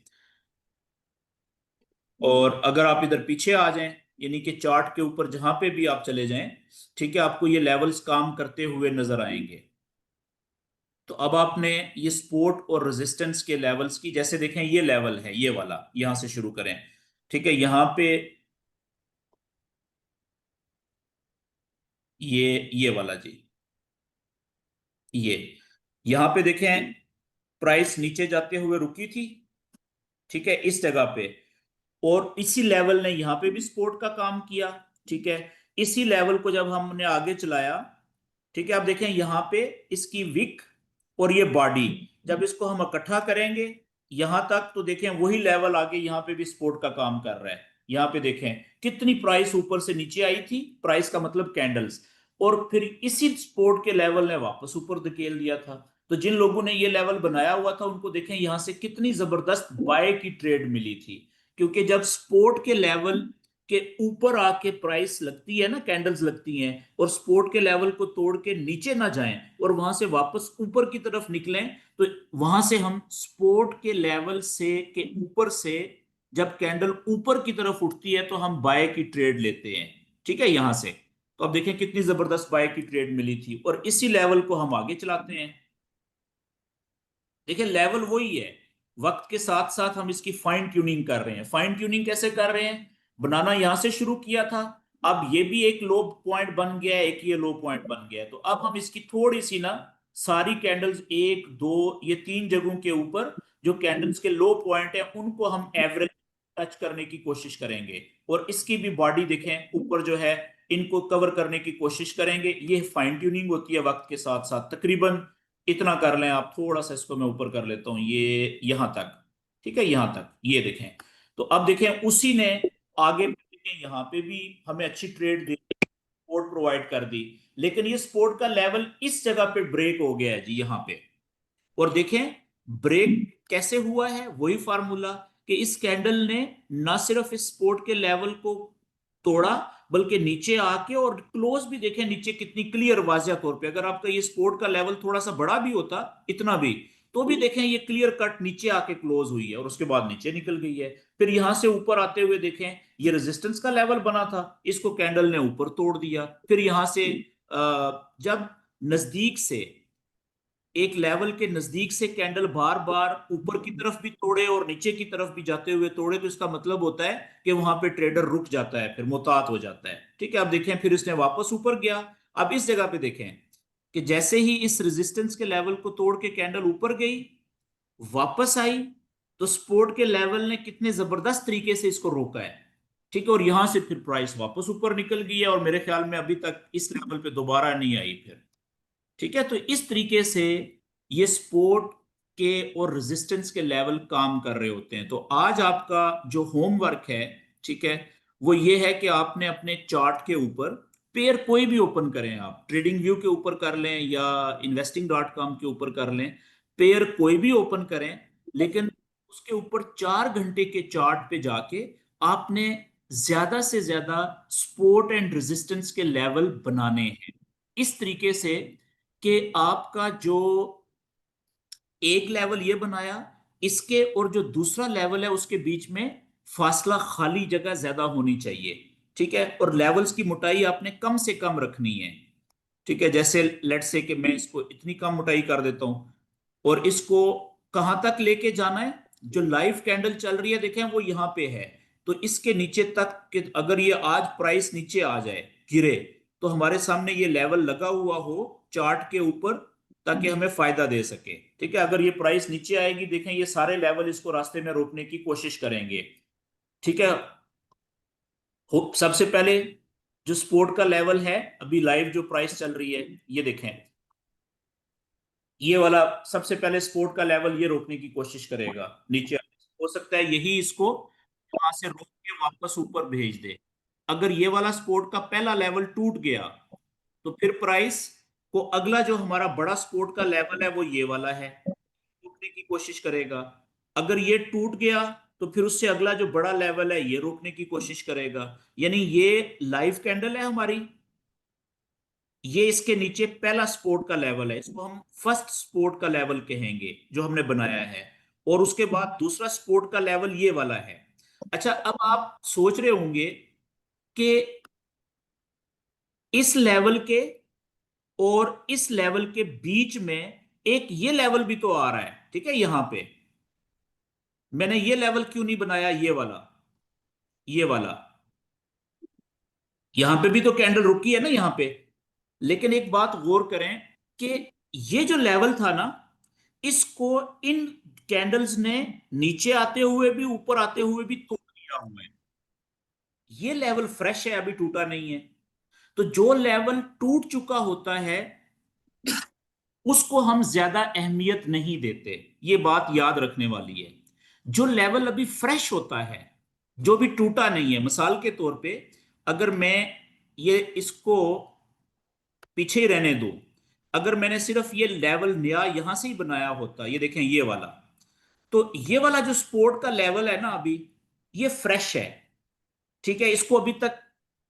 और अगर आप इधर पीछे आ जाएं, यानी कि चार्ट के ऊपर जहां पे भी आप चले जाएं, ठीक है, आपको ये लेवल्स काम करते हुए नजर आएंगे। तो अब आपने ये सपोर्ट और रेजिस्टेंस के लेवल्स की, जैसे देखें ये लेवल है ये वाला, यहां से शुरू करें, ठीक है, यहां पे ये वाला जी, ये यहां पे देखें प्राइस नीचे जाते हुए रुकी थी, ठीक है, इस जगह पे। और इसी लेवल ने यहाँ पे भी सपोर्ट का काम किया, ठीक है। इसी लेवल को जब हमने आगे चलाया, ठीक है, आप देखें यहाँ पे इसकी विक और ये बॉडी, जब इसको हम इकट्ठा करेंगे यहां तक, तो देखें वही लेवल आगे यहाँ पे भी सपोर्ट का काम कर रहा है। यहाँ पे देखें कितनी प्राइस ऊपर से नीचे आई थी, प्राइस का मतलब कैंडल्स, और फिर इसी सपोर्ट के लेवल ने वापस ऊपर धकेल दिया था। तो जिन लोगों ने ये लेवल बनाया हुआ था उनको देखें यहां से कितनी जबरदस्त बाय की ट्रेड मिली थी। क्योंकि जब सपोर्ट के लेवल के ऊपर आके प्राइस लगती है ना, कैंडल्स लगती हैं, और सपोर्ट के लेवल को तोड़ के नीचे ना जाएं और वहां से वापस ऊपर की तरफ निकलें, तो वहां से हम सपोर्ट के लेवल से के ऊपर से जब कैंडल ऊपर की तरफ उठती है तो हम बाय की ट्रेड लेते हैं, ठीक है, यहां से। तो अब देखें कितनी जबरदस्त बाय की ट्रेड मिली थी, और इसी लेवल को हम आगे चलाते हैं। देखिए, लेवल वही है, वक्त के साथ साथ हम इसकी फाइन ट्यूनिंग कर रहे हैं। फाइन ट्यूनिंग कैसे कर रहे हैं? बनाना यहां से शुरू किया था, अब ये भी एक लो पॉइंट बन गया है, एक ये लो पॉइंट बन गया है, तो अब हम इसकी थोड़ी सी ना, सारी कैंडल्स, एक दो, ये तीन जगहों के ऊपर जो कैंडल्स के लो पॉइंट है उनको हम एवरेज टच करने की कोशिश करेंगे। और इसकी भी बॉडी देखें ऊपर जो है, इनको कवर करने की कोशिश करेंगे। ये फाइन ट्यूनिंग होती है वक्त के साथ साथ। तकरीबन इतना कर लें आप, थोड़ा सा इसको मैं ऊपर कर लेता हूं, ये यहां तक, ठीक है, यहां तक, ये देखें। तो अब देखें उसी ने आगे भी देखें, यहाँ पे भी हमें अच्छी ट्रेड दे, सपोर्ट प्रोवाइड कर दी। लेकिन ये सपोर्ट का लेवल इस जगह पे ब्रेक हो गया है जी, यहाँ पे। और देखें ब्रेक कैसे हुआ है, वही फार्मूला, कि इस कैंडल ने ना सिर्फ इस सपोर्ट के लेवल को तोड़ा, बल्कि नीचे आके, और क्लोज भी देखें नीचे कितनी क्लियर वाजिया तौर पे। अगर आपका ये सपोर्ट का लेवल थोड़ा सा बड़ा भी होता, इतना भी, तो भी देखें ये क्लियर कट नीचे आके क्लोज हुई है और उसके बाद नीचे निकल गई है। फिर यहां से ऊपर आते हुए देखें, ये रेजिस्टेंस का लेवल बना था, इसको कैंडल ने ऊपर तोड़ दिया। फिर यहां से जब नजदीक से, एक लेवल के नजदीक से कैंडल बार बार ऊपर की तरफ भी तोड़े और नीचे की तरफ भी जाते हुए तोड़े, तो इसका मतलब होता है कि वहां पे ट्रेडर रुक जाता है, फिर मुतात हो जाता है। ठीक है, अब देखें फिर इसने वापस ऊपर गया। अब इस जगह पे देखें कि जैसे ही इस रेजिस्टेंस के लेवल को तोड़ के कैंडल ऊपर गई, वापस आई, तो सपोर्ट के लेवल ने कितने जबरदस्त तरीके से इसको रोका है। ठीक है, और यहां से फिर प्राइस वापस ऊपर निकल गई है और मेरे ख्याल में अभी तक इस लेवल पे दोबारा नहीं आई फिर। ठीक है, तो इस तरीके से ये सपोर्ट के और रेजिस्टेंस के लेवल काम कर रहे होते हैं। तो आज आपका जो होमवर्क है, ठीक है, वो ये है कि आपने अपने चार्ट के ऊपर पेयर कोई भी ओपन करें, आप ट्रेडिंग व्यू के ऊपर कर लें या investing.com के ऊपर कर लें, पेयर कोई भी ओपन करें, लेकिन उसके ऊपर 4 घंटे के चार्ट पे जाके आपने ज्यादा से ज्यादा सपोर्ट एंड रेजिस्टेंस के लेवल बनाने हैं, इस तरीके से कि आपका जो एक लेवल ये बनाया, इसके और जो दूसरा लेवल है उसके बीच में फासला, खाली जगह ज्यादा होनी चाहिए। ठीक है, और लेवल्स की मोटाई आपने कम से कम रखनी है। ठीक है, जैसे लेट्स से कि मैं इसको इतनी कम मोटाई कर देता हूं, और इसको कहां तक लेके जाना है, जो लाइव कैंडल चल रही है देखें वो यहां पे है, तो इसके नीचे तक कि अगर ये आज प्राइस नीचे आ जाए, गिरे, तो हमारे सामने ये लेवल लगा हुआ हो चार्ट के ऊपर, ताकि हमें फायदा दे सके। ठीक है, अगर ये प्राइस नीचे आएगी, देखें ये सारे लेवल इसको रास्ते में रोकने की कोशिश करेंगे। ठीक है, सबसे पहले जो सपोर्ट का लेवल है, अभी लाइव जो प्राइस चल रही है, ये देखें, ये वाला सबसे पहले सपोर्ट का लेवल ये रोकने की कोशिश करेगा नीचे। हो सकता है यही इसको वहां से रोक के वापस ऊपर भेज दे। अगर ये वाला सपोर्ट का पहला लेवल टूट गया, तो फिर प्राइस को अगला जो हमारा बड़ा सपोर्ट का लेवल है वो ये वाला है, रोकने की कोशिश करेगा। अगर ये टूट गया, तो फिर उससे अगला जो बड़ा लेवल है ये रोकने की कोशिश करेगा। यानी ये लाइव कैंडल है हमारी, ये इसके नीचे पहला सपोर्ट का लेवल है, इसको हम फर्स्ट सपोर्ट का लेवल कहेंगे जो हमने बनाया है। और उसके बाद दूसरा सपोर्ट का लेवल ये वाला है। अच्छा, अब आप सोच रहे होंगे कि इस लेवल के और इस लेवल के बीच में एक ये लेवल भी तो आ रहा है। ठीक है, यहां पे मैंने ये लेवल क्यों नहीं बनाया, ये वाला, ये वाला, यहां पे भी तो कैंडल रुकी है ना यहां पे। लेकिन एक बात गौर करें कि ये जो लेवल था ना, इसको इन कैंडल्स ने नीचे आते हुए भी ऊपर आते हुए भी तोड़ दिया हुआ है। ये लेवल फ्रेश है, अभी टूटा नहीं है। तो जो लेवल टूट चुका होता है उसको हम ज्यादा अहमियत नहीं देते, ये बात याद रखने वाली है। जो लेवल अभी फ्रेश होता है, जो भी टूटा नहीं है, मिसाल के तौर पे अगर मैं ये इसको पीछे ही रहने दूं, अगर मैंने सिर्फ ये लेवल नया यहां से ही बनाया होता, ये देखें ये वाला, तो ये वाला जो सपोर्ट का लेवल है ना अभी, ये फ्रेश है। ठीक है, इसको अभी तक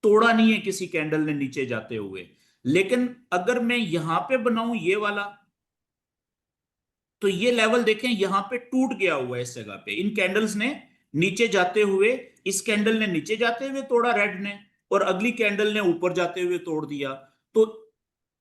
तोड़ा नहीं है किसी कैंडल ने नीचे जाते हुए। लेकिन अगर मैं यहां पे बनाऊं ये वाला, तो ये लेवल देखें यहां पे टूट गया हुआ है इस जगह पे, इन कैंडल्स ने नीचे जाते हुए, इस कैंडल ने नीचे जाते हुए तोड़ा रेड ने, और अगली कैंडल ने ऊपर जाते हुए तोड़ दिया। तो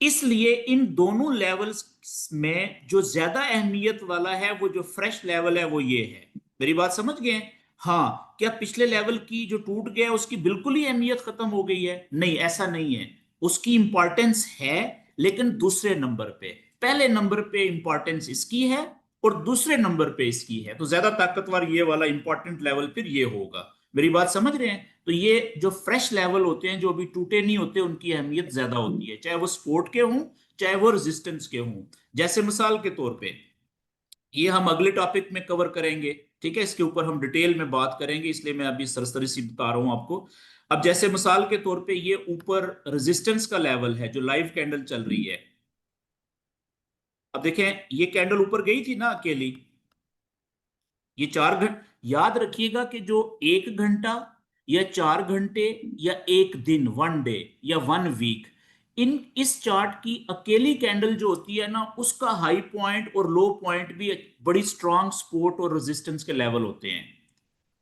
इसलिए इन दोनों लेवल्स में जो ज्यादा अहमियत वाला है, वो जो फ्रेश लेवल है वो ये है। मेरी बात समझ गए? हाँ, क्या पिछले लेवल की जो टूट गया उसकी बिल्कुल ही अहमियत खत्म हो गई है? नहीं, ऐसा नहीं है। उसकी इंपॉर्टेंस है, लेकिन दूसरे नंबर पे। पहले नंबर पे इंपॉर्टेंस इसकी है और दूसरे नंबर पे इसकी है, तो ज्यादा ताकतवर ये वाला इंपॉर्टेंट लेवल फिर ये होगा। मेरी बात समझ रहे हैं? तो ये जो फ्रेश लेवल होते हैं, जो अभी टूटे नहीं होते, उनकी अहमियत ज्यादा होती है, चाहे वो सपोर्ट के हों, चाहे वो रेजिस्टेंस के हों। जैसे मिसाल के तौर पे, ये हम अगले टॉपिक में कवर करेंगे। ठीक है, इसके ऊपर हम डिटेल में बात करेंगे, इसलिए मैं अभी सरसरी सी बता रहा हूं आपको। अब जैसे मिसाल के तौर पे ये ऊपर रेजिस्टेंस का लेवल है जो लाइव कैंडल चल रही है। अब देखें, ये कैंडल ऊपर गई थी ना अकेली, ये 4 घंटे, याद रखिएगा कि जो 1 घंटा या 4 घंटे या एक दिन, 1 डे या 1 वीक, इन इस चार्ट की अकेली कैंडल जो होती है ना, उसका हाई पॉइंट और लो पॉइंट भी बड़ी स्ट्रांग सपोर्ट और रेजिस्टेंस के लेवल होते हैं।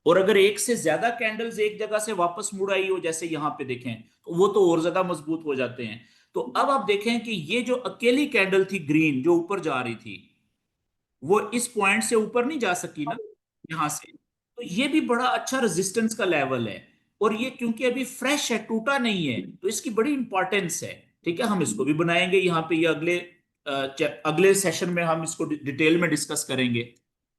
और अगर एक से ज्यादा कैंडल्स एक जगह से वापस मुड़ आई हो, जैसे यहां पे देखें, तो वो तो और ज्यादा मजबूत हो जाते हैं। तो अब आप देखें कि ये जो अकेली कैंडल थी ग्रीन जो ऊपर जा रही थी, वो इस पॉइंट से ऊपर नहीं जा सकी ना, यहां से। तो ये भी बड़ा अच्छा रेजिस्टेंस का लेवल है। और ये क्योंकि अभी फ्रेश है, टूटा नहीं है, तो इसकी बड़ी इंपॉर्टेंस है। ठीक है, हम इसको भी बनाएंगे यहाँ पे, ये अगले सेशन में हम इसको डिटेल में डिस्कस करेंगे।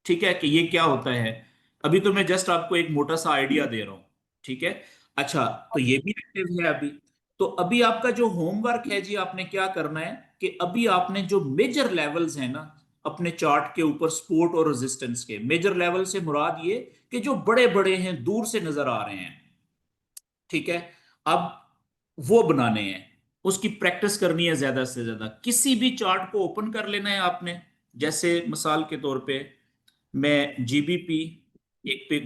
ठीक है, कि ये क्या होता है। अभी तो मैं जस्ट आपको एक मोटा सा आइडिया दे रहा हूँ। ठीक है। अच्छा, तो ये भी एक्टिव है अभी। तो अभी आपका जो होमवर्क है जी, आपने क्या करना है कि अभी आपने जो मेजर लेवल्स हैं ना अपने चार्ट के ऊपर, सपोर्ट और रेजिस्टेंस के मेजर लेवल से मुराद ये कि जो बड़े बड़े हैं, दूर से नजर आ रहे हैं। ठीक है। अब वो बनाने हैं, उसकी प्रैक्टिस करनी है ज्यादा से ज्यादा। किसी भी चार्ट को ओपन कर लेना है आपने। जैसे मिसाल के तौर पे मैं जीबीपी, एक पे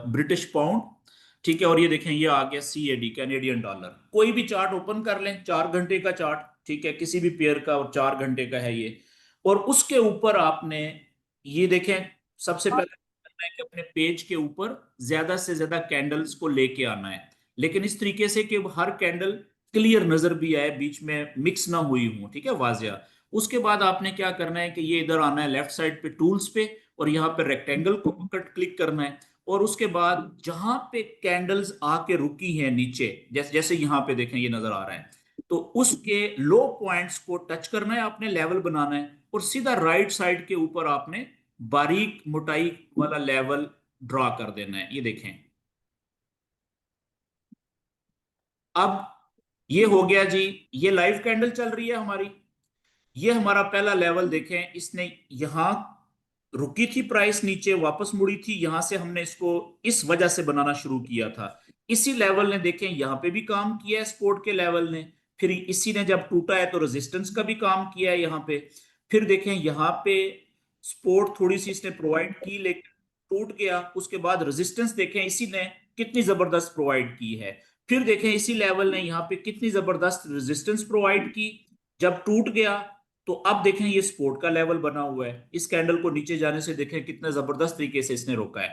ब्रिटिश पाउंड, ठीक है, और ये देखें ये आ गया सीएडी, कैनेडियन डॉलर। कोई भी चार्ट ओपन कर लें, 4 घंटे का चार्ट, ठीक है, किसी भी पेयर का, और 4 घंटे का है ये। और उसके ऊपर आपने ये देखें, सबसे पहले करना है कि अपने पेज के ऊपर ज्यादा से ज्यादा कैंडल्स को लेके आना है, लेकिन इस तरीके से कि हर कैंडल क्लियर नजर भी आए, बीच में मिक्स ना हुई हो, ठीक है, वाजिया। उसके बाद आपने क्या करना है कि ये इधर आना है लेफ्ट साइड पे टूल्स पे, और यहाँ पे रेक्टेंगल को पकड़ क्लिक करना है। और उसके बाद जहां पे कैंडल्स आके रुकी हैं नीचे, जैसे जैसे यहाँ पे देखें ये नजर आ रहा है, तो उसके लो पॉइंट्स को टच करना है, आपने लेवल बनाना है, और सीधा राइट साइड के ऊपर आपने बारीक मोटाई वाला लेवल ड्रॉ कर देना है। ये देखें, अब ये हो गया जी। ये लाइव कैंडल चल रही है हमारी। ये हमारा पहला लेवल देखें, इसने यहां रुकी थी, प्राइस नीचे वापस मुड़ी थी, यहां से हमने इसको इस वजह से बनाना शुरू किया था। इसी लेवल ने देखें यहां पे भी काम किया है, सपोर्ट के लेवल ने। फिर इसी ने जब टूटा है तो रेजिस्टेंस का भी काम किया है यहां पे। फिर देखें यहां पे सपोर्ट थोड़ी सी इसने प्रोवाइड की, लेकिन टूट गया। उसके बाद रेजिस्टेंस देखें इसी ने कितनी जबरदस्त प्रोवाइड की है। फिर देखें इसी लेवल ने यहाँ पे कितनी जबरदस्त रेजिस्टेंस प्रोवाइड की, जब टूट गया। तो अब देखें ये सपोर्ट का लेवल बना हुआ है, इस कैंडल को नीचे जाने से देखें कितना जबरदस्त तरीके से इसने रोका है।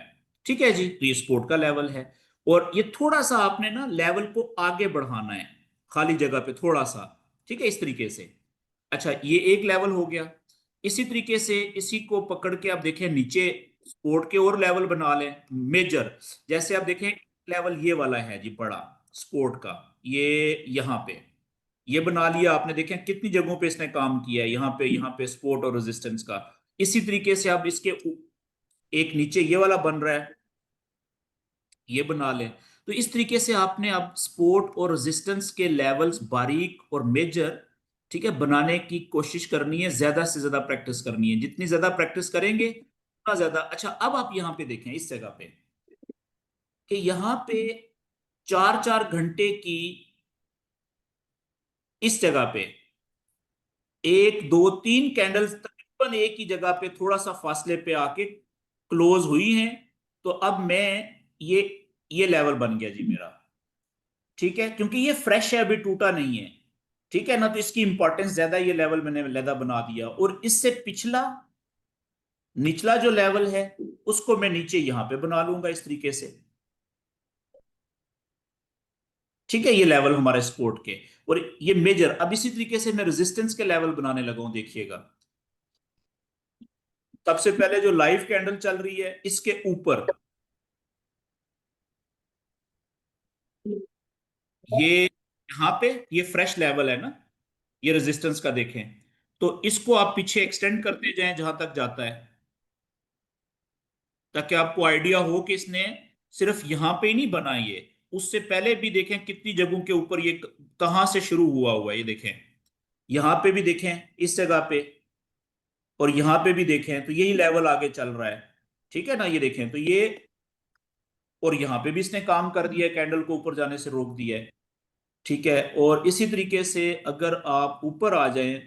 ठीक है जी, तो ये सपोर्ट का लेवल है। और ये थोड़ा सा आपने ना लेवल को आगे बढ़ाना है, खाली जगह पे थोड़ा सा। ठीक है, इस तरीके से। अच्छा, ये एक लेवल हो गया। इसी तरीके से इसी को पकड़ के आप देखें नीचे सपोर्ट के और लेवल बना लें मेजर। जैसे आप देखें लेवल ये वाला है जी, बड़ा सपोर्ट का, ये यहाँ पे ये बना लिया आपने। देखें कितनी जगहों पे इसने काम किया है, यहाँ पे सपोर्ट और रेजिस्टेंस का। इसी तरीके से आप इसके एक नीचे ये वाला बन रहा है, ये बना लें। तो इस तरीके से आपने अब सपोर्ट और रेजिस्टेंस के लेवल्स बारीक और मेजर, ठीक है, बनाने की कोशिश करनी है, ज्यादा से ज्यादा प्रैक्टिस करनी है। जितनी ज्यादा प्रैक्टिस करेंगे उतना ज्यादा अच्छा। अब आप यहाँ पे देखें इस जगह पे कि यहाँ पे 4 4 घंटे की, इस जगह पे 1 2 3 कैंडल्स तकरीबन एक ही जगह पे थोड़ा सा फासले पे आके क्लोज हुई हैं। तो अब मैं ये ये लेवल बन गया जी मेरा। ठीक है, क्योंकि ये फ्रेश है, अभी टूटा नहीं है। ठीक है ना, तो इसकी इंपॉर्टेंस ज्यादा, ये लेवल मैंने लहदा बना दिया। और इससे पिछला निचला जो लेवल है उसको मैं नीचे यहां पे बना लूंगा इस तरीके से। ठीक है, ये लेवल हमारे सपोर्ट के। और ये मेजर, अब इसी तरीके से मैं रेजिस्टेंस के लेवल बनाने लगा हूं, देखिएगा। सबसे पहले जो लाइव कैंडल चल रही है इसके ऊपर, ये यहाँ पे ये फ्रेश लेवल है ना, ये रेजिस्टेंस का देखें। तो इसको आप पीछे एक्सटेंड करते जाएं जहां तक जाता है, ताकि आपको आइडिया हो कि इसने सिर्फ यहां पे ही नहीं बना ये, उससे पहले भी देखें कितनी जगहों के ऊपर ये कहां से शुरू हुआ है। ये देखें, यहां पे भी देखें इस जगह पे, और यहां पे भी देखें, तो यही लेवल आगे चल रहा है। ठीक है ना, ये देखें तो ये, और यहां पे भी इसने काम कर दिया है, कैंडल को ऊपर जाने से रोक दिया है। ठीक है, और इसी तरीके से अगर आप ऊपर आ जाएं,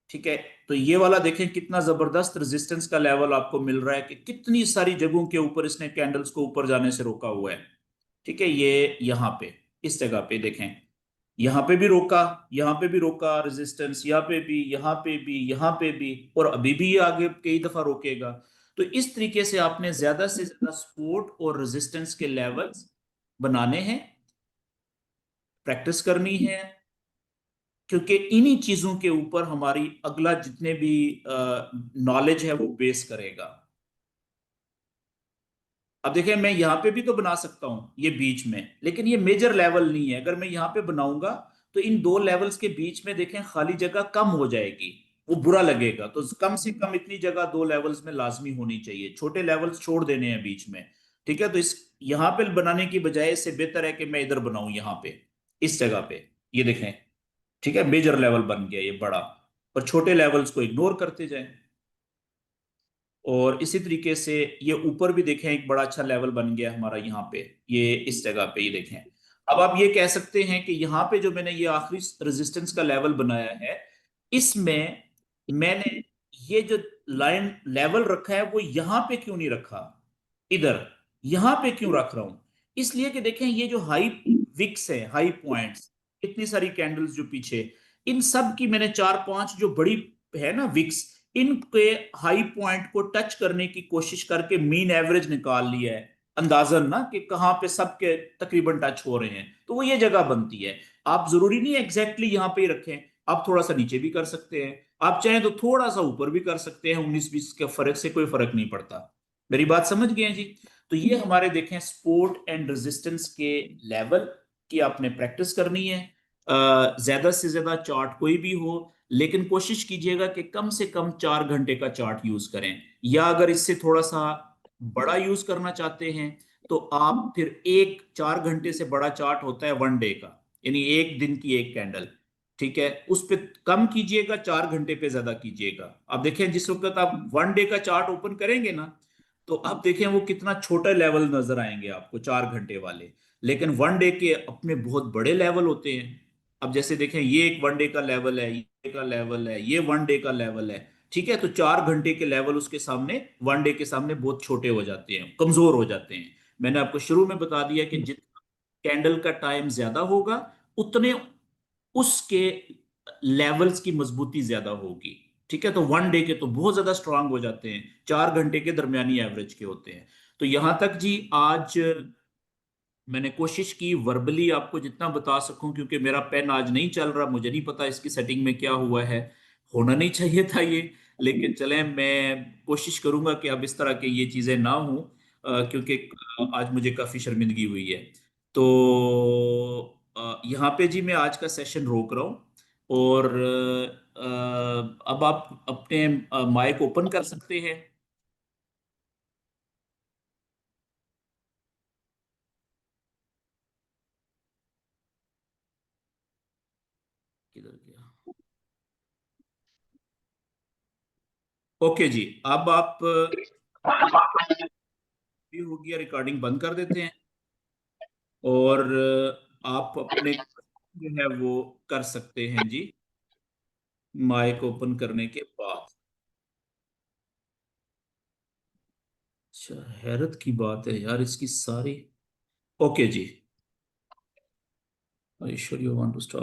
ठीक है, तो ये वाला देखें कितना जबरदस्त रेजिस्टेंस का लेवल आपको मिल रहा है, कि कितनी सारी जगहों के ऊपर इसने कैंडल्स को ऊपर जाने से रोका हुआ है। ठीक है, ये यहाँ पे इस जगह पे देखें, यहाँ पे भी रोका, यहाँ पे भी रोका रेजिस्टेंस, यहाँ पे भी, यहाँ पे भी, यहाँ पे भी, और अभी भी ये आगे कई दफा रोकेगा। तो इस तरीके से आपने ज्यादा से ज्यादा सपोर्ट और रेजिस्टेंस के लेवल्स बनाने हैं, प्रैक्टिस करनी है, क्योंकि इन्हीं चीजों के ऊपर हमारी अगला जितने भी नॉलेज है वो बेस करेगा। अब देखिए मैं यहाँ पे भी तो बना सकता हूँ ये बीच में, लेकिन ये मेजर लेवल नहीं है। अगर मैं यहाँ पे बनाऊंगा तो इन दो लेवल्स के बीच में देखें खाली जगह कम हो जाएगी, वो बुरा लगेगा। तो कम से कम इतनी जगह दो लेवल्स में लाजमी होनी चाहिए, छोटे लेवल्स छोड़ देने हैं बीच में। ठीक है, तो इस यहाँ पे बनाने की बजाय इससे बेहतर है कि मैं इधर बनाऊं, यहाँ पे इस जगह पे, ये देखें। ठीक है, मेजर लेवल बन गया ये बड़ा, और छोटे लेवल्स को इग्नोर करते जाएं। और इसी तरीके से ये ऊपर भी देखें एक बड़ा अच्छा लेवल बन गया हमारा यहाँ पे, ये इस जगह पे ये देखें। अब आप ये कह सकते हैं कि यहाँ पे जो मैंने ये आखिरी रेजिस्टेंस का लेवल बनाया है, इसमें मैंने ये जो लाइन लेवल रखा है वो यहाँ पे क्यों नहीं रखा, इधर यहाँ पे क्यों रख रहा हूं? इसलिए कि देखें ये जो हाई विक्स है, हाई पॉइंट्स, इतनी सारी कैंडल्स जो पीछे, इन सब की मैंने चार पांच जो बड़ी है ना विक्स, इनके हाई पॉइंट को टच करने की कोशिश करके मीन एवरेज निकाल लिया है, अंदाजन ना कि कहाँ पे सबके तकरीबन टच हो रहे हैं, तो वो ये जगह बनती है। आप जरूरी नहीं एग्जैक्टली यहाँ पे ही रखें, आप थोड़ा सा नीचे भी कर सकते हैं, आप चाहें तो थोड़ा सा ऊपर भी कर सकते हैं, 19-20 के फर्क से कोई फर्क नहीं पड़ता। मेरी बात समझ गए हैं जी? तो ये हमारे देखें सपोर्ट एंड रेजिस्टेंस के लेवल की आपने प्रैक्टिस करनी है। ज्यादा से ज्यादा चार्ट कोई भी हो, लेकिन कोशिश कीजिएगा कि कम से कम 4 घंटे का चार्ट यूज करें, या अगर इससे थोड़ा सा बड़ा यूज करना चाहते हैं तो आप फिर एक 4 घंटे से बड़ा चार्ट होता है 1 डे का, यानी एक दिन की एक कैंडल। ठीक है, उस पे कम कीजिएगा, 4 घंटे पे ज्यादा कीजिएगा। अब देखें जिस वक्त आप 1 डे का चार्ट ओपन करेंगे ना, तो अब देखें वो कितना छोटा लेवल नजर आएंगे आपको 4 घंटे वाले, लेकिन 1 डे के अपने बहुत बड़े लेवल होते हैं। अब जैसे देखें ये एक 1 डे का लेवल है, ये का लेवल है, ये 1 डे का लेवल है। ठीक है, तो 4 घंटे के लेवल उसके सामने, 1 डे के सामने बहुत छोटे हो जाते हैं, कमजोर हो जाते हैं। मैंने आपको शुरू में बता दिया कि जितना कैंडल का टाइम ज्यादा होगा, उतने उसके लेवल्स की मजबूती ज्यादा होगी। ठीक है, तो 1 डे के तो बहुत ज्यादा स्ट्रांग हो जाते हैं, 4 घंटे के दरमियानी एवरेज के होते हैं। तो यहां तक जी आज मैंने कोशिश की वर्बली आपको जितना बता सकूं, क्योंकि मेरा पेन आज नहीं चल रहा, मुझे नहीं पता इसकी सेटिंग में क्या हुआ है, होना नहीं चाहिए था ये। लेकिन चलें, मैं कोशिश करूंगा कि अब इस तरह के ये चीजें ना हो, क्योंकि आज मुझे काफी शर्मिंदगी हुई है। तो यहाँ पे जी मैं आज का सेशन रोक रहा हूँ, और अब आप अपने माइक ओपन कर सकते हैं। किधर गया? ओके जी, अब आप भी हो गया, रिकॉर्डिंग बंद कर देते हैं, और आप अपने जो है वो कर सकते हैं जी, माइक ओपन करने के बाद। अच्छा, हैरत की बात है यार, इसकी सारी। ओके जी, I sure you want to stop.